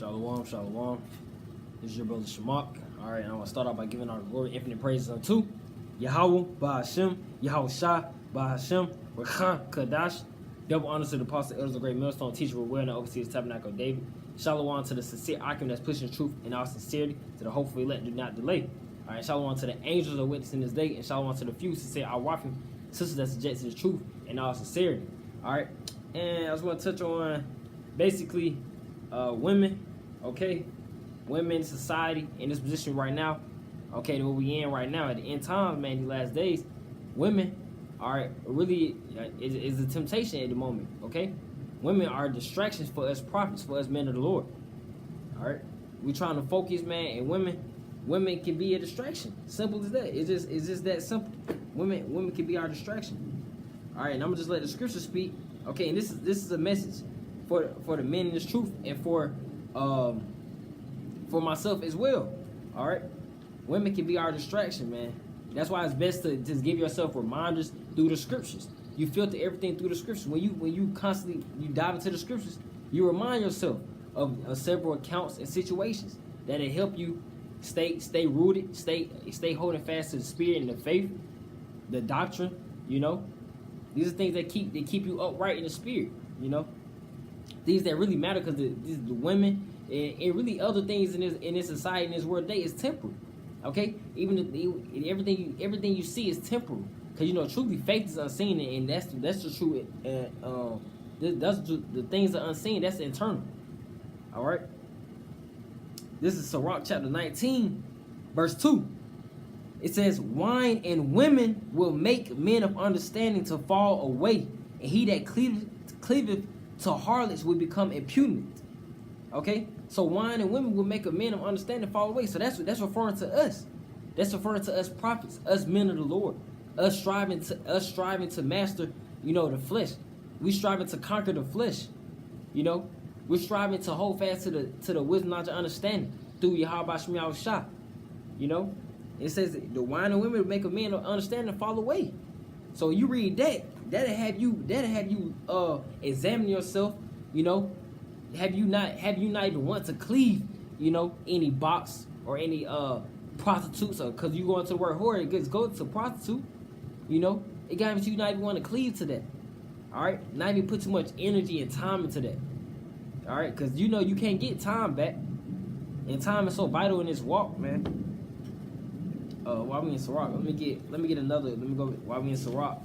Shalom, shalom. This is your brother Shamak. All right, I'm going to start off by giving our glory, infinite praises unto Yahweh, Bahashem, Yahweh Shah, Bahashem, Rakhan, Kadash. Double honors to the apostle, elders of great millstone, teacher, we're wearing the overseers, tabernacle of David. Shalom to the sincere Akim that's pushing truth in our sincerity, to the hopeful elect, do not delay. All right, shalom to the angels that are witnessing this day, and shalom to the few sincere, our wafim, sisters that subject to the truth in our sincerity. All right, and I just want to touch on basically women, okay? Women in society in this position right now, okay, what we in right now at the end times, man, these last days, women are really is a temptation at the moment, okay? Women are distractions for us prophets, for us men of the Lord. All right, we trying to focus, man, and women can be a distraction. Simple as that. It's just that simple. Women can be our distraction. All right, and I'm gonna just let the scripture speak. Okay, and this is a message for the men in this truth and for myself as well. All right, women can be our distraction, man. That's why it's best to just give yourself reminders through the scriptures. You filter everything through the scriptures. When you constantly dive into the scriptures, you remind yourself of several accounts and situations that'll help you stay rooted, stay holding fast to the spirit and the faith, the doctrine. You know, these are things that keep you upright in the spirit. You know, things that really matter, because the women and really other things in this society, in this world today, is temporal. Okay, everything you see is temporal, because you know truly faith is unseen, and that's the truth. That's the things that are unseen. That's internal. All right. This is Sirach chapter 19, verse 2. It says, "Wine and women will make men of understanding to fall away, and he that cleaveth to harlots will become impudent." Okay, so wine and women will make a man of understanding fall away. So that's referring to us. That's referring to us prophets, us men of the Lord, us striving to master, you know, the flesh. We striving to conquer the flesh. You know, we're striving to hold fast to the wisdom, knowledge, and understanding through Yahweh Shemiah Shah. You know, it says the wine and women will make a man of understanding fall away. So you read that'll have you examine yourself. You know. Have you not even want to cleave, you know, any box or any prostitutes, or because you go into the word whore, it gets go to prostitute, you know, it got you not even want to cleave to that. All right, not even put too much energy and time into that. All right, because you know you can't get time back, and time is so vital in this walk, man. While we in Sirach, let me get another. Let me go while we in Sirach.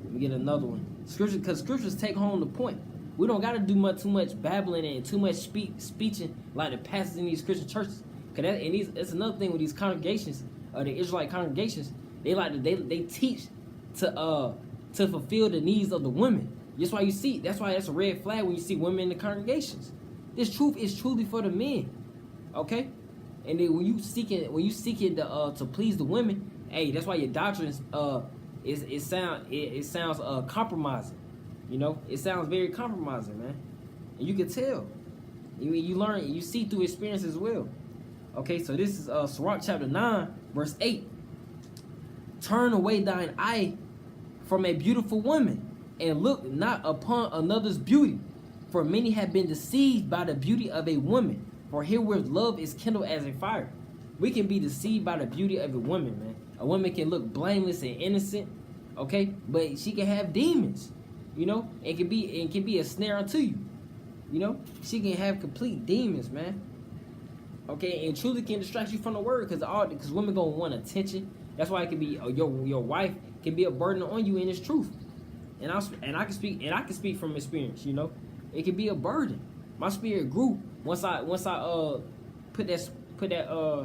Let me get another one. Scripture, because scriptures take home the point. We don't got to do too much babbling and too much speeching like the pastors in these Christian churches. That's another thing with these congregations, the Israelite congregations. They teach to fulfill the needs of the women. That's why that's a red flag when you see women in the congregations. This truth is truly for the men, okay? And then when you seeking to please the women, hey, that's why your doctrines it sounds compromising. You know, it sounds very compromising, man. And you can tell. You learn, you see through experience as well. Okay, so this is Sirach chapter 9, verse 8. "Turn away thine eye from a beautiful woman, and look not upon another's beauty. For many have been deceived by the beauty of a woman. For herewith love is kindled as a fire." We can be deceived by the beauty of a woman, man. A woman can look blameless and innocent, okay? But she can have demons. You know, it can be a snare unto you. You know, she can have complete demons, man. Okay, and truly can distract you from the word, because women gonna want attention. That's why it can be your wife can be a burden on you in this truth. And I can speak from experience. You know, it can be a burden. My spirit grew once I put that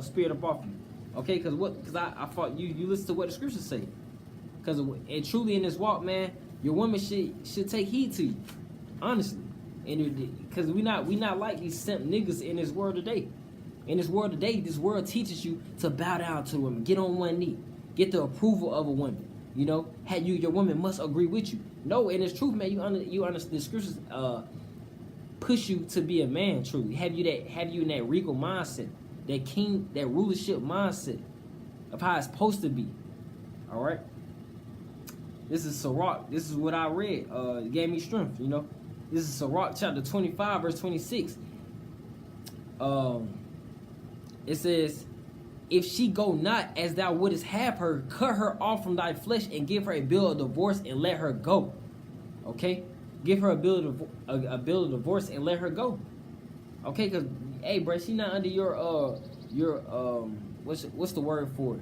spirit up off you. Okay, because I thought you listen to what the scriptures say. Because and truly in this walk, man. Your woman should take heed to you, honestly, and because we not like these simp niggas in this world today. In this world today, this world teaches you to bow down to a woman, get on one knee, get the approval of a woman. You know, your woman must agree with you. No, and it's truth, man. You understand the scriptures push you to be a man. Truly, have you in that regal mindset, that king, that rulership mindset of how it's supposed to be. All right. This is Sirach. This is what I read. It gave me strength, you know. This is Sirach chapter 25, verse 26. Um, it says, if she go not as thou wouldest have her, cut her off from thy flesh and give her a bill of divorce and let her go. Okay, give her a bill of divorce and let her go. Okay, cause hey, bro, she not under your what's the word for it?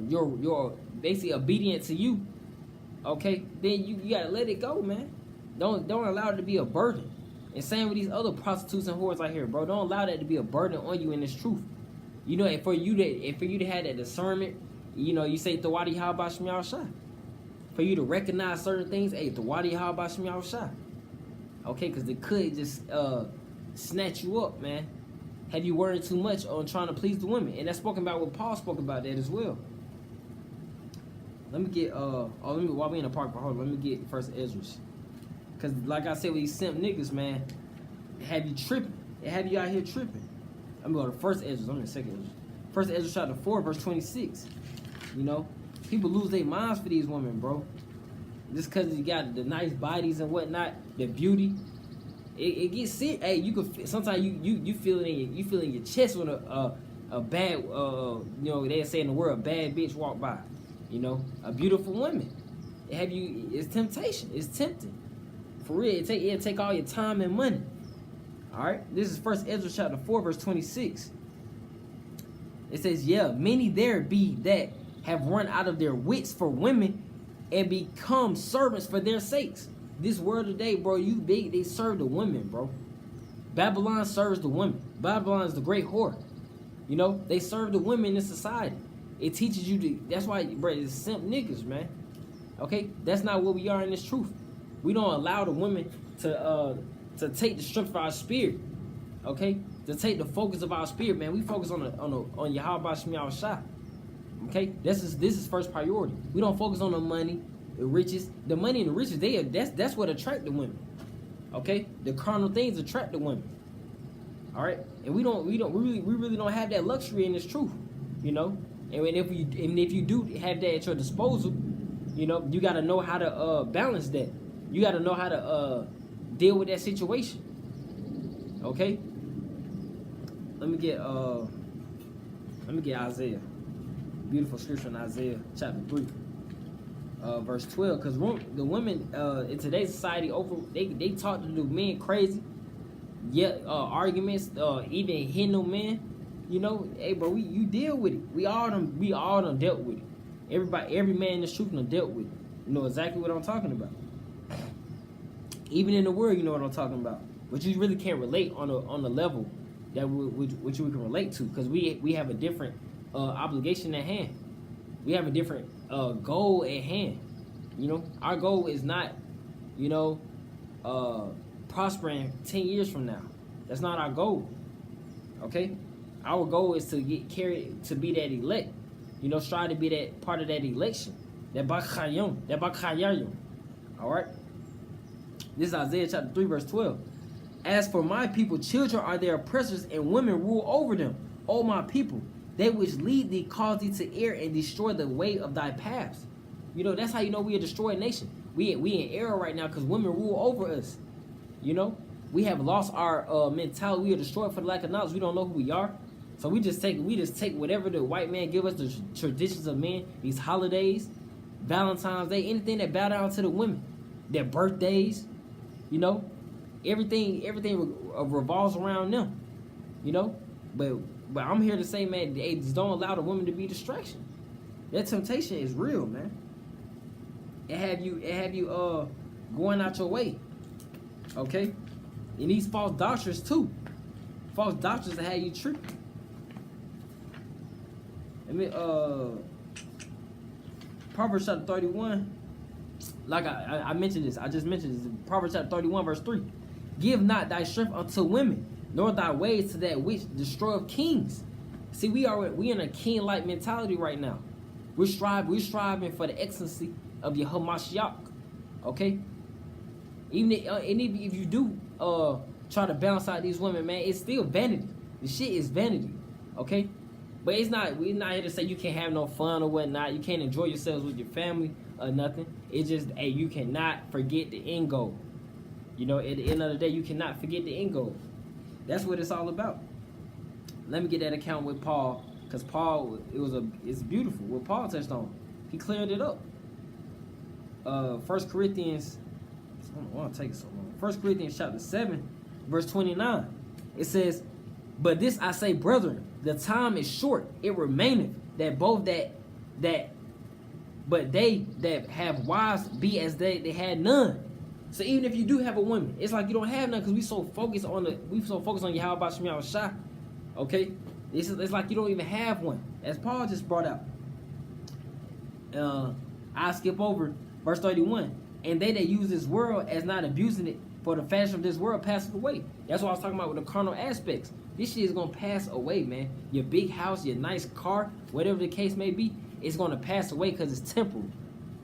Your basically obedient to you. Okay, then you gotta let it go, man. Don't allow it to be a burden. And same with these other prostitutes and whores out here, bro. Don't allow that to be a burden on you in this truth. You know, and for you to have that discernment, you know, you say Tawadi Haba Shmyal Shah. For you to recognize certain things, hey, Tawadi Haba Shmyal Shah. Okay, because they could just snatch you up, man. Have you worried too much on trying to please the women? And that's spoken about what Paul spoke about that as well. Let me get while we in the park, hold on, let me get First Esdras. Cause like I said with these simp niggas, man, have you tripping? Have you out here tripping? I'm going to First Esdras, I'm in Second Esdras. First Esdras chapter 4, verse 26. You know, people lose their minds for these women, bro. Just cause you got the nice bodies and whatnot, the beauty. It gets sick. Hey, you could sometimes you feel it in your chest when a bad you know, they say in the word a bad bitch walk by. You know, a beautiful woman. It's temptation. It's tempting. For real, it'll take all your time and money. Alright? This is First Ezra chapter 4, verse 26. It says, yeah, many there be that have run out of their wits for women and become servants for their sakes. This world today, bro, they serve the women, bro. Babylon serves the women. Babylon is the great whore. You know, they serve the women in society. It teaches you to, that's why, bro, it's simp niggas, man. Okay? That's not what we are in this truth. We don't allow the women to take the strength of our spirit. Okay? To take the focus of our spirit, man. We focus on Yahweh Shemiah Shah. Okay? This is first priority. We don't focus on the money, the riches. The money and the riches, that's what attract the women. Okay? The carnal things attract the women. Alright? And we really don't have that luxury in this truth. You know? And if you do have that at your disposal, you know, you gotta know how to balance that. You gotta know how to deal with that situation. Okay? Let me get Isaiah. Beautiful scripture in Isaiah chapter 3. Verse 12. Because the women in today's society they talk to the men crazy. Yet arguments, even Hindu men. You know, hey bro, you deal with it. We all done dealt with it. Every man in the truth done dealt with it. You know exactly what I'm talking about. Even in the world, you know what I'm talking about. But you really can't relate on the level that which we can relate to, because we have a different obligation at hand. We have a different goal at hand. You know, our goal is not, you know, prospering 10 years from now. That's not our goal. Okay? Our goal is to get carried, to be that elect. You know, strive to be that part of that election. That bakayayum. Alright? This is Isaiah chapter 3, verse 12. As for my people, children are their oppressors, and women rule over them. O my people, they which lead thee cause thee to err and destroy the way of thy paths. You know, that's how you know we a destroyed nation. We in error right now because women rule over us. You know, we have lost our mentality. We are destroyed for the lack of knowledge. We don't know who we are. So we just take whatever the white man give us, the traditions of men, these holidays, Valentine's Day, anything that bow down to the women, their birthdays, you know, everything revolves around them, you know. But I'm here to say, man, hey, just don't allow the woman to be a distraction. That temptation is real, man. It have you going out your way, okay? And these false doctrines too, false doctrines that have you tripping. I mean, Proverbs chapter 31. Like I mentioned this, I just mentioned this. Proverbs chapter 31, verse 3. Give not thy strength unto women, nor thy ways to that which destroyeth kings. See, we in a king-like mentality right now. We're striving for the excellency of Yahuwah Mashiach. Okay? Even if you do try to balance out these women, man, it's still vanity. The shit is vanity. Okay? But we're not here to say you can't have no fun or whatnot. You can't enjoy yourselves with your family or nothing. It's just, hey, you cannot forget the end goal. You know, at the end of the day, you cannot forget the end goal. That's what it's all about. Let me get that account with Paul, because Paul, it's beautiful what Paul touched on. He cleared it up. 1 Corinthians, I don't want to take it so long. 1 Corinthians chapter 7, verse 29. It says, "But this I say, brethren, the time is short. It remaineth that both but they that have wives be as they had none." So even if you do have a woman, it's like you don't have none because we so focused on Yahweh Shema Shah. Okay, it's like you don't even have one, as Paul just brought out. I skip over verse 31. "And they that use this world as not abusing it, for the fashion of this world passeth away." That's what I was talking about with the carnal aspects. This shit is gonna pass away, man. Your big house, your nice car, whatever the case may be, it's gonna pass away because it's temporal.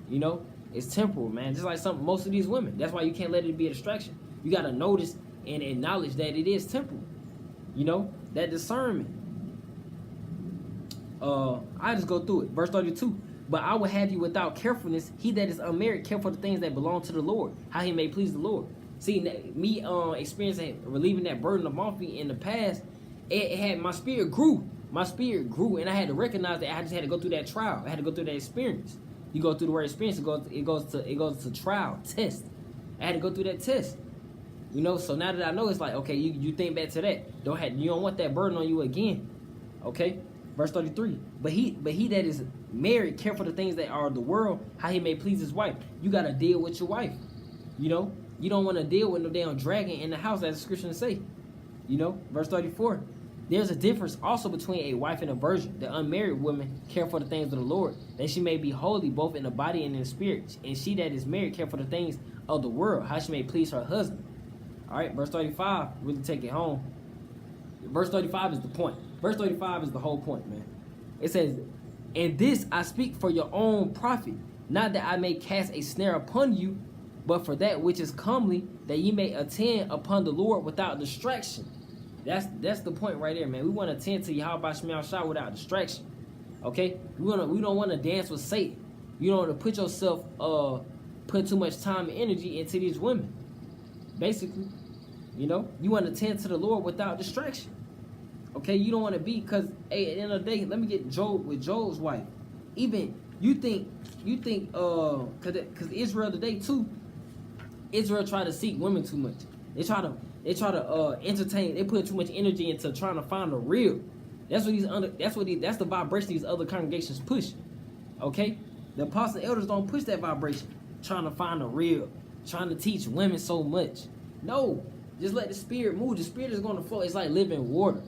You know, it's temporal, man. Just like most of these women. That's why you can't let it be a distraction. You gotta notice and acknowledge that it is temporal. You know, that discernment. I just go through it. Verse 32. "But I will have you without carefulness. He that is unmarried care for the things that belong to the Lord, how he may please the Lord." See, me experiencing relieving that burden of me in the past, it had my spirit grew. My spirit grew, and I had to recognize that I just had to go through that trial. I had to go through that experience. You go through the word experience, it goes to trial, test. I had to go through that test. You know, so now that I know, it's like, okay, you think back to that. You don't want that burden on you again. Okay? Verse 33. But he that is married care for the things that are of the world, how he may please his wife. You gotta deal with your wife. You know? You don't want to deal with no damn dragon in the house, as the scriptures say. You know? Verse 34. "There's a difference also between a wife and a virgin. The unmarried woman care for the things of the Lord, that she may be holy both in the body and in the spirit. And she that is married care for the things of the world, how she may please her husband." All right, verse 35, really take it home. Verse 35 is the point. Verse 35 is the whole point, man. It says, "And this I speak for your own profit, not that I may cast a snare upon you, but for that which is comely, that ye may attend upon the Lord without distraction." That's the point right there, man. We want to attend to Yahweh Shema Shah without distraction. Okay? We don't want to dance with Satan. You don't want to put yourself put too much time and energy into these women. Basically, you know, you want to attend to the Lord without distraction. Okay, you don't want to be, because hey, at the end of the day, let me get Job with Job's wife. Even you think because Israel today too, Israel try to seek women too much. They try to entertain. They put too much energy into trying to find the real. That's the vibration these other congregations push. Okay, the apostles and elders don't push that vibration, trying to find the real, trying to teach women so much. No, just let the spirit move. The spirit is going to flow. It's like living water.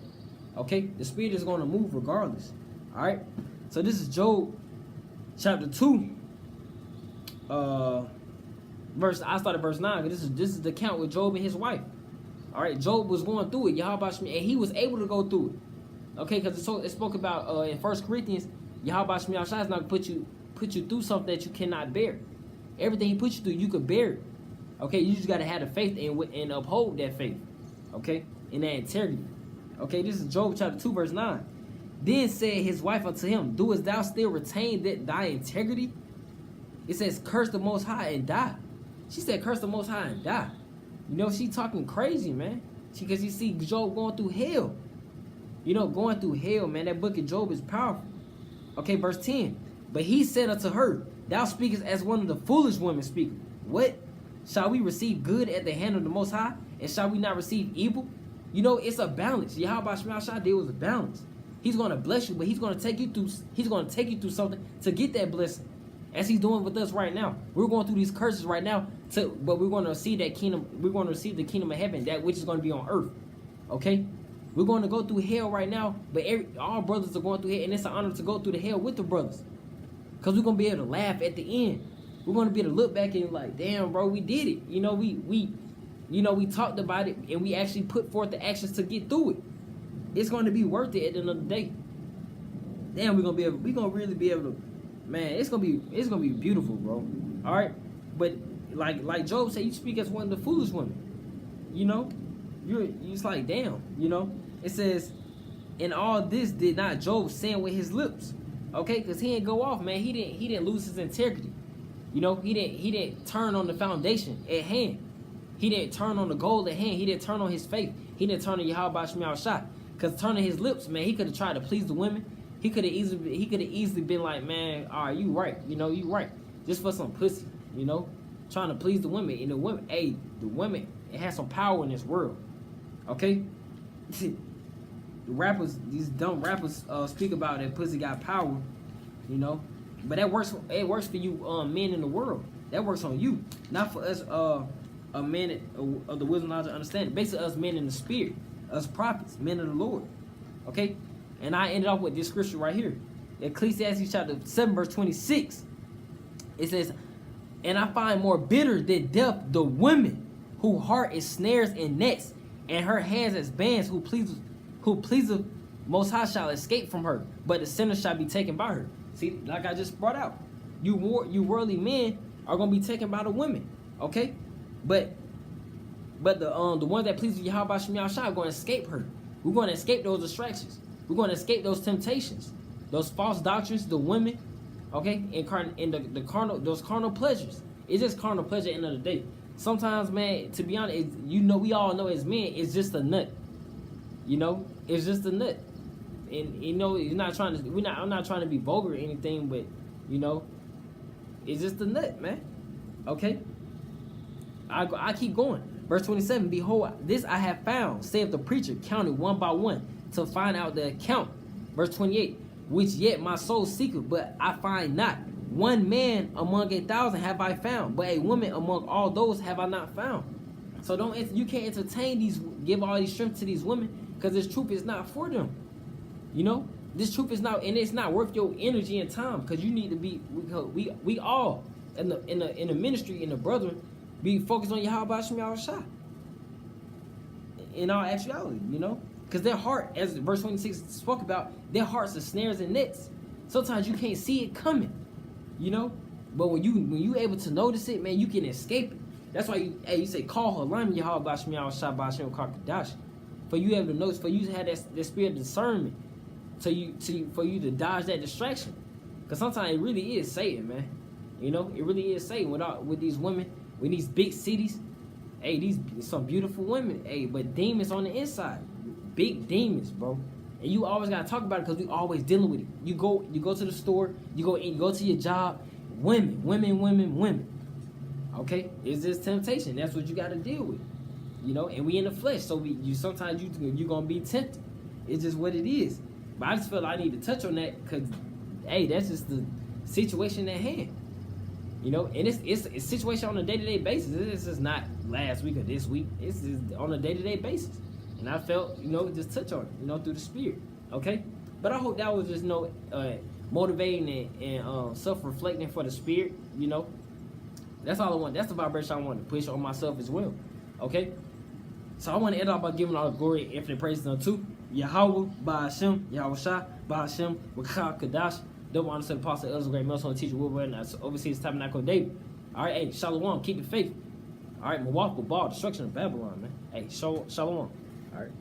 Okay, the spirit is going to move regardless. All right, so this is Job chapter 2. I started verse 9. This is the account with Job and his wife. All right, Job was going through it, Yahweh, and he was able to go through it. Okay, because it spoke about in 1 Corinthians, Yahweh is not going to put you through something that you cannot bear. Everything he puts you through, you could bear it. Okay, you just got to have the faith and uphold that faith. Okay, in that integrity. Okay, this is Job chapter 2, verse 9. "Then said his wife unto him, Doest thou still retain thy integrity?" It says, "Curse the Most High and die." She said, "Curse the Most High and die." You know, she talking crazy, man. Because you see Job going through hell. You know, going through hell, man. That book of Job is powerful. Okay, verse 10. "But he said unto her, Thou speakest as one of the foolish women speak. What? Shall we receive good at the hand of the Most High? And shall we not receive evil?" You know, it's a balance. Yahweh Shema Shah deal with a balance. He's going to bless you, but he's going to take you through something to get that blessing. As he's doing with us right now. We're going through these curses right now, but we're going to see that kingdom. We're going to receive the kingdom of heaven, that which is going to be on earth. Okay? We're going to go through hell right now, but all brothers are going through hell, and it's an honor to go through the hell with the brothers. Because we're going to be able to laugh at the end. We're going to be able to look back and like, damn, bro, we did it. You know, we talked about it, and we actually put forth the actions to get through it. It's going to be worth it at the end of the day. Damn, we're going to really be able to, man, it's gonna be beautiful, bro. All right, but like Job said, you speak as one of the foolish women. You know, you're just like, damn. You know, it says, "In all this did not Job sin with his lips?" Okay, because he didn't go off, man. He didn't lose his integrity. You know, he didn't turn on the foundation at hand. He didn't turn on the golden hand. He didn't turn on his faith. He didn't turn on Yahweh Shemiah Shah. Because turning his lips, man, he could have tried to please the women. He could have easily been like, man, all right, you right. You know, you right. Just for some pussy, you know, trying to please the women. And the women, hey, the women, it has some power in this world. Okay? The rappers, these dumb rappers speak about that pussy got power, you know. But that works. It works for you, men in the world. That works on you, not for us, a men of the wisdom, knowledge, and understanding. Basically, us men in the spirit, us prophets, men of the Lord. Okay, and I ended off with this scripture right here, Ecclesiastes chapter 7, verse 26. It says, "And I find more bitter than death the women whose heart is snares and nets, and her hands as bands, who pleaseth Most High shall escape from her, but the sinner shall be taken by her." See, like I just brought out, you worldly men are gonna be taken by the women, okay? But the ones that please Yahweh Shemiah Shah are gonna escape her. We're gonna escape those distractions. We're gonna escape those temptations, those false doctrines, the women, okay? And the carnal, those carnal pleasures. It's just carnal pleasure at the end of the day. Sometimes, man, to be honest, we all know as men, it's just a nut. You know, it's just a nut. And you know, I'm not trying to be vulgar or anything, but you know, it's just a nut, man. Okay? I keep going. Verse 27, "Behold, this I have found, saith the preacher, counted one by one, to find out the account." Verse 28, "Which yet my soul seeketh, but I find not. One man among 1,000 have I found, but a woman among all those have I not found." So you can't entertain give all these strength to these women, because this truth is not for them. You know, this truth is not, and it's not worth your energy and time, because you need to be. We all in the ministry, in the brethren, be focused on Yahweh Shemiah Shah. In all actuality, you know, because their heart, as verse 26 spoke about, their hearts are snares and nets. Sometimes you can't see it coming, you know, but when you able to notice it, man, you can escape it. That's why you say, "Call Halam Yahweh Shemiah Shah B'Ashem Kakadash," for you able to notice, for you to have that spirit of discernment. For you to dodge that distraction, because sometimes it really is Satan, man. You know, it really is Satan with these women, with these big cities. Hey, these some beautiful women. Hey, but demons on the inside, big demons, bro. And you always gotta talk about it, because we always dealing with it. You go to the store, you go to your job, women. Okay, it's just temptation. That's what you gotta deal with. You know, and we in the flesh, so sometimes you gonna be tempted. It's just what it is. But I just feel like I need to touch on that, because, hey, that's just the situation at hand. You know, and it's a situation on a day-to-day basis. It's just not last week or this week. It's just on a day-to-day basis. And I felt, you know, just touch on it, you know, through the spirit. Okay? But I hope that was just, you know, motivating and self-reflecting for the spirit, you know. That's all I want. That's the vibration I want to push on myself as well. Okay? So I want to end off by giving all the glory and infinite praise unto Yahweh, Ba'ashem, Yahweh Shah, Ba'ashem, Wakah Kadash, double honor to the apostle, elders, great millstone, teacher, Wilbur, and overseas tabernacle of David. All right, hey, Shalom, keep the faith. All right, Milwaukee, ball, destruction of Babylon, man. Hey, Shalom. All right.